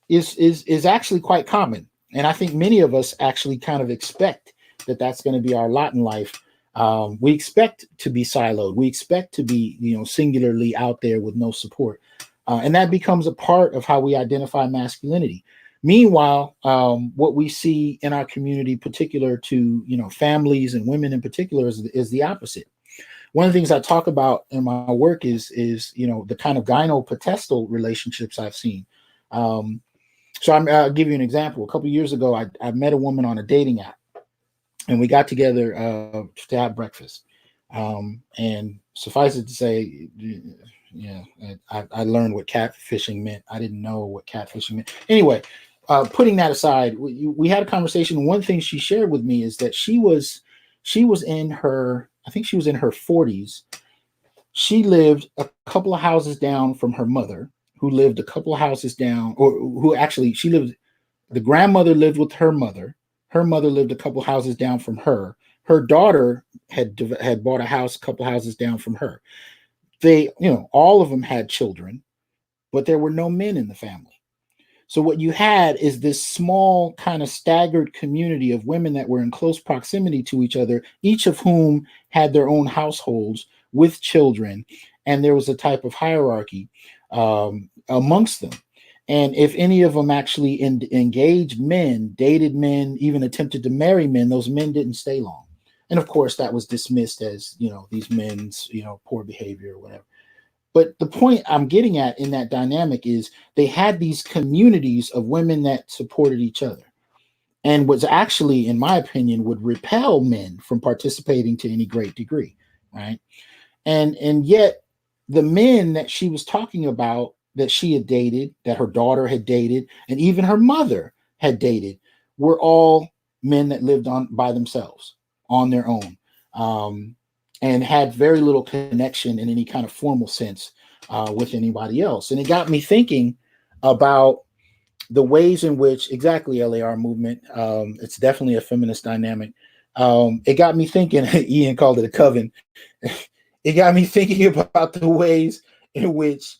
is actually quite common. And I think many of us actually kind of expect that that's going to be our lot in life. We expect to be siloed. We expect to be, singularly out there with no support. And that becomes a part of how we identify masculinity. Meanwhile, what we see in our community, particular to families and women in particular, is the opposite. One of the things I talk about in my work is the kind of gyno-potestal relationships I've seen. So I'll give you an example. A couple of years ago, I met a woman on a dating app, and we got together to have breakfast. And suffice it to say, yeah, I learned what catfishing meant. I didn't know what catfishing meant. Anyway, putting that aside, we had a conversation. One thing she shared with me is that she was in her, I think she was in her 40s. She lived a couple of houses down from her mother, who lived a couple of houses down, or who actually she lived. The grandmother lived with her mother. Her mother lived a couple houses down from her. Her daughter had bought a house a couple houses down from her. They, all of them had children, but there were no men in the family. So what you had is this small kind of staggered community of women that were in close proximity to each other, each of whom had their own households with children, and there was a type of hierarchy amongst them. And if any of them actually engaged men, dated men, even attempted to marry men, those men didn't stay long. And of course, that was dismissed as, these men's, poor behavior or whatever. But the point I'm getting at in that dynamic is they had these communities of women that supported each other, and was actually, in my opinion, would repel men from participating to any great degree, right? And yet the men that she was talking about, that she had dated, that her daughter had dated, and even her mother had dated, were all men that lived on by themselves, on their own, and had very little connection in any kind of formal sense with anybody else. And it got me thinking about the ways in which, exactly, LAR movement, it's definitely a feminist dynamic. It got me thinking, Ian called it a coven. It got me thinking about the ways in which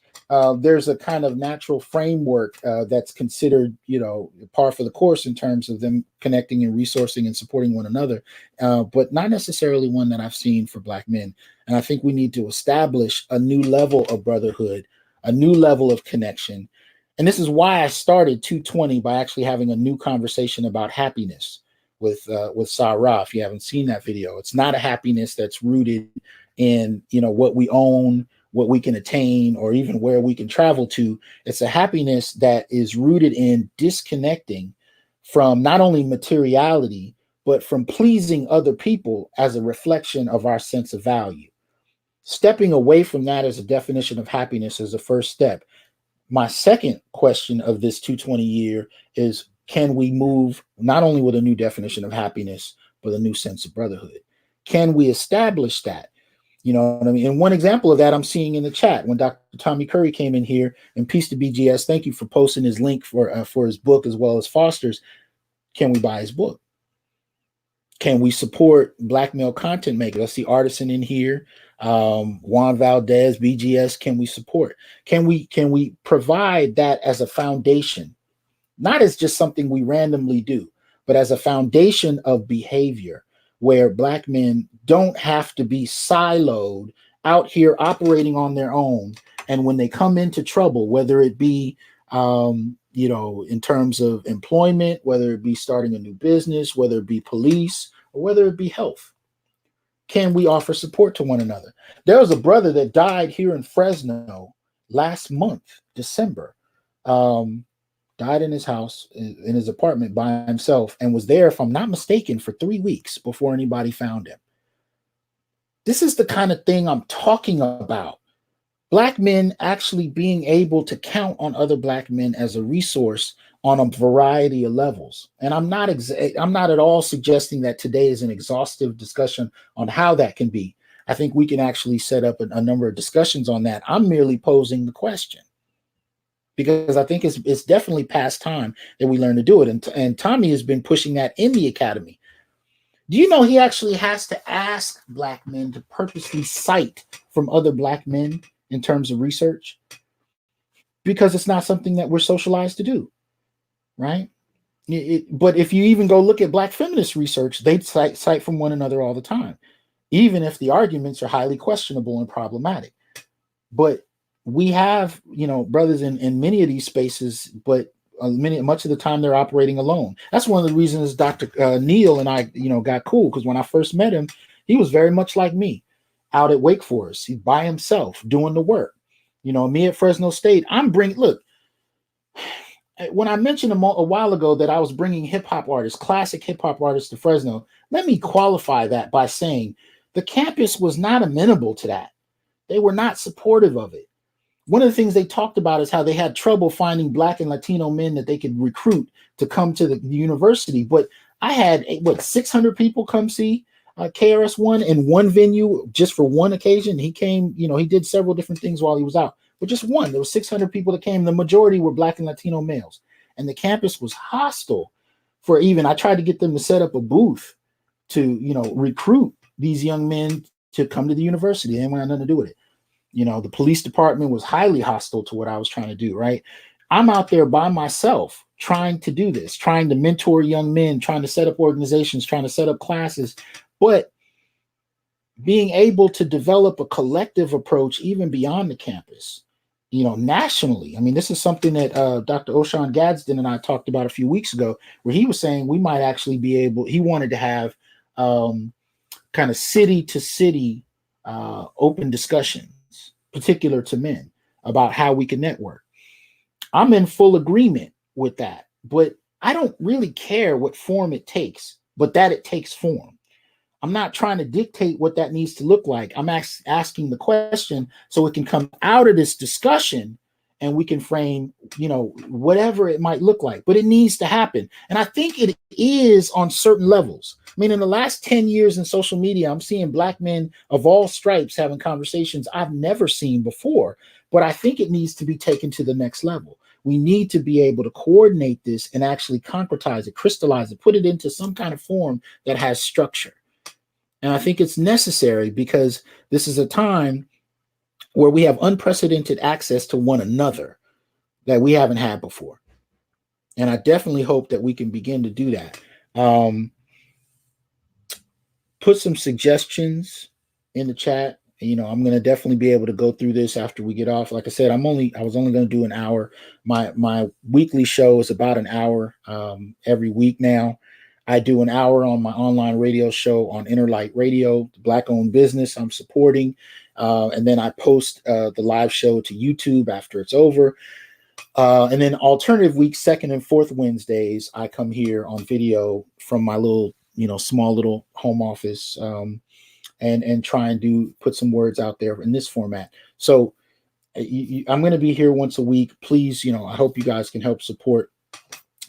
there's a kind of natural framework that's considered, par for the course in terms of them connecting and resourcing and supporting one another, but not necessarily one that I've seen for Black men. And I think we need to establish a new level of brotherhood, a new level of connection. And this is why I started 220 by actually having a new conversation about happiness with Sarah. If you haven't seen that video, it's not a happiness that's rooted in what we own, what we can attain, or even where we can travel to. It's a happiness that is rooted in disconnecting from not only materiality, but from pleasing other people as a reflection of our sense of value. Stepping away from that as a definition of happiness is the first step. My second question of this 220 year is, can we move not only with a new definition of happiness, but a new sense of brotherhood? Can we establish that? You know what I mean? And one example of that I'm seeing in the chat when Dr. Tommy Curry came in here, and peace to BGS. Thank you for posting his link for his book as well as Foster's. Can we buy his book? Can we support Black male content makers? I see Artisan in here, Juan Valdez, BGS. Can we support? Can we provide that as a foundation, not as just something we randomly do, but as a foundation of behavior, where Black men don't have to be siloed out here operating on their own. And when they come into trouble, whether it be, in terms of employment, whether it be starting a new business, whether it be police, or whether it be health, can we offer support to one another? There was a brother that died here in Fresno last month, December. Died in his house, in his apartment by himself, and was there, if I'm not mistaken, for 3 weeks before anybody found him. This is the kind of thing I'm talking about. Black men actually being able to count on other Black men as a resource on a variety of levels. And I'm not at all suggesting that today is an exhaustive discussion on how that can be. I think we can actually set up a number of discussions on that. I'm merely posing the question, because I think it's definitely past time that we learn to do it. And Tommy has been pushing that in the academy. Do you know he actually has to ask Black men to purposely cite from other Black men in terms of research? Because it's not something that we're socialized to do, right? But if you even go look at Black feminist research, they cite from one another all the time, even if the arguments are highly questionable and problematic. But we have, brothers in many of these spaces, but much of the time they're operating alone. That's one of the reasons Dr. Neil and I, got cool, because when I first met him, he was very much like me, out at Wake Forest. He's by himself doing the work. Me at Fresno State, look, when I mentioned a while ago that I was bringing hip hop artists, classic hip hop artists to Fresno, let me qualify that by saying the campus was not amenable to that. They were not supportive of it. One of the things they talked about is how they had trouble finding Black and Latino men that they could recruit to come to the university. But I had 600 people come see KRS-One in one venue just for one occasion. He came, he did several different things while he was out, but just one. There were 600 people that came. The majority were Black and Latino males, and the campus was hostile for even. I tried to get them to set up a booth to recruit these young men to come to the university. They didn't want nothing to do with it. The police department was highly hostile to what I was trying to do, right? I'm out there by myself trying to do this, trying to mentor young men, trying to set up organizations, trying to set up classes, but being able to develop a collective approach even beyond the campus, nationally. I mean, this is something that Dr. Oshan Gadsden and I talked about a few weeks ago, where he was saying we might actually be able, he wanted to have kind of city to city open discussions particular to men about how we can network. I'm in full agreement with that, but I don't really care what form it takes, but that it takes form. I'm not trying to dictate what that needs to look like. I'm asking the question so it can come out of this discussion and we can frame, whatever it might look like, but it needs to happen. And I think it is on certain levels. I mean, in the last 10 years in social media, I'm seeing Black men of all stripes having conversations I've never seen before, but I think it needs to be taken to the next level. We need to be able to coordinate this and actually concretize it, crystallize it, put it into some kind of form that has structure. And I think it's necessary because this is a time where we have unprecedented access to one another that we haven't had before. And I definitely hope that we can begin to do that. Put some suggestions in the chat. I'm going to definitely be able to go through this after we get off. Like I said, I was only going to do an hour. My weekly show is about an hour every week now. I do an hour on my online radio show on Interlight Radio, the Black-owned business I'm supporting. And then I post the live show to YouTube after it's over. And then alternative weeks, second and fourth Wednesdays, I come here on video from my little, small little home office and try and put some words out there in this format. So I'm going to be here once a week. Please, I hope you guys can help support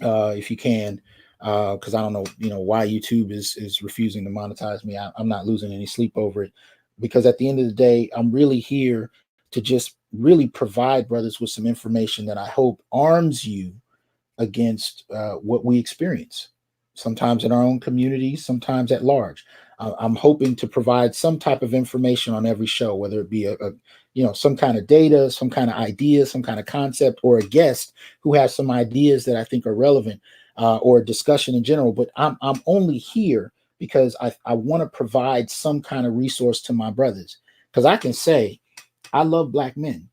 if you can. Because I don't know, why YouTube is refusing to monetize me. I'm not losing any sleep over it, because at the end of the day, I'm really here to just really provide brothers with some information that I hope arms you against what we experience, sometimes in our own communities, sometimes at large. I'm hoping to provide some type of information on every show, whether it be some kind of data, some kind of idea, some kind of concept, or a guest who has some ideas that I think are relevant. Or a discussion in general, but I'm only here because I want to provide some kind of resource to my brothers. Because I can say, I love Black men.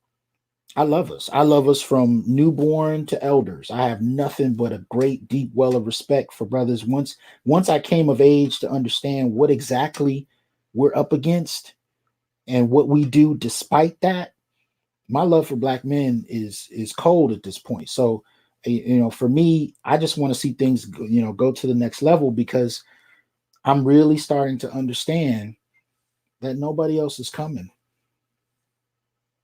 I love us. I love us from newborn to elders. I have nothing but a great deep well of respect for brothers. Once I came of age to understand what exactly we're up against and what we do despite that, my love for Black men is cold at this point. So for me, I just want to see things, go to the next level, because I'm really starting to understand that nobody else is coming.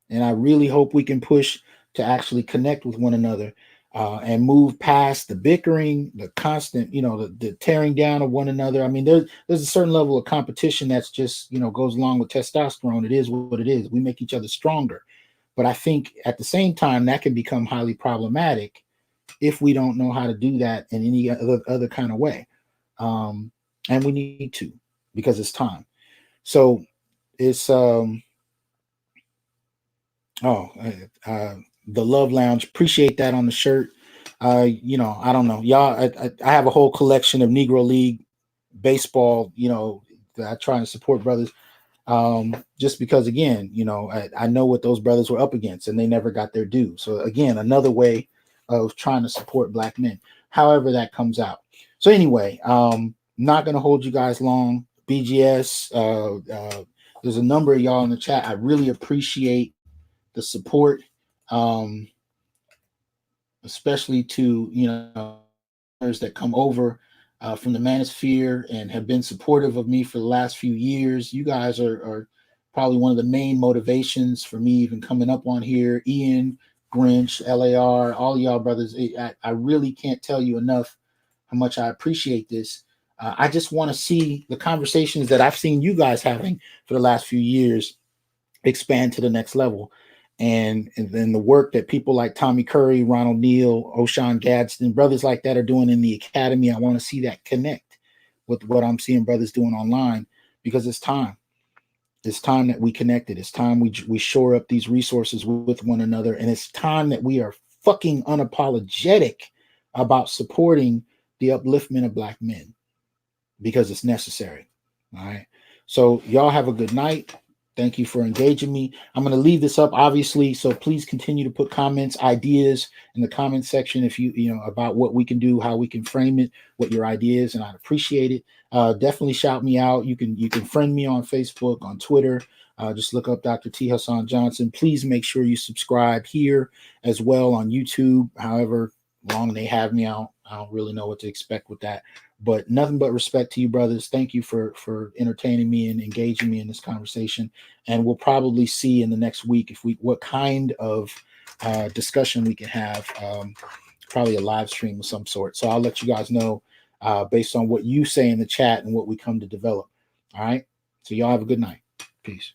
And I really hope we can push to actually connect with one another and move past the bickering, the constant, the tearing down of one another. I mean, there's a certain level of competition that's just, goes along with testosterone. It is what it is. We make each other stronger. But I think at the same time, that can become highly problematic if we don't know how to do that in any other kind of way. And we need to, because it's time. So it's the Love Lounge. Appreciate that on the shirt. I don't know, y'all. I have a whole collection of Negro League baseball, that I try and support brothers. Just because, again, you know, I know what those brothers were up against, and they never got their due. So again, another way of trying to support Black men, however that comes out. So anyway, not going to hold you guys long. BGS, there's a number of y'all in the chat. I really appreciate the support, especially to, you know, that come over from the manosphere and have been supportive of me for the last few years. You guys are probably one of the main motivations for me even coming up on here. Ian, Grinch, LAR, all y'all brothers. I really can't tell you enough how much I appreciate this. I just want to see the conversations that I've seen you guys having for the last few years expand to the next level. And then the work that people like Tommy Curry, Ronald Neal, O'Shawn Gadsden, brothers like that are doing in the academy. I want to see that connect with what I'm seeing brothers doing online, because it's time. It's time that we connected. It's time we shore up these resources with one another. And it's time that we are fucking unapologetic about supporting the upliftment of Black men, because it's necessary. All right. So y'all have a good night. Thank you for engaging me. I'm going to leave this up, obviously, so please continue to put comments, ideas in the comment section if you know about what we can do, how we can frame it, what your ideas, and I'd appreciate it. Definitely shout me out. You can friend me on Facebook, on Twitter. Just look up Dr. T. Hassan Johnson. Please make sure you subscribe here as well on YouTube. However long they have me out, I don't really know what to expect with that. But nothing but respect to you, brothers. Thank you for entertaining me and engaging me in this conversation. And we'll probably see in the next week what kind of discussion we can have. Probably a live stream of some sort. So I'll let you guys know based on what you say in the chat and what we come to develop. All right. So y'all have a good night. Peace.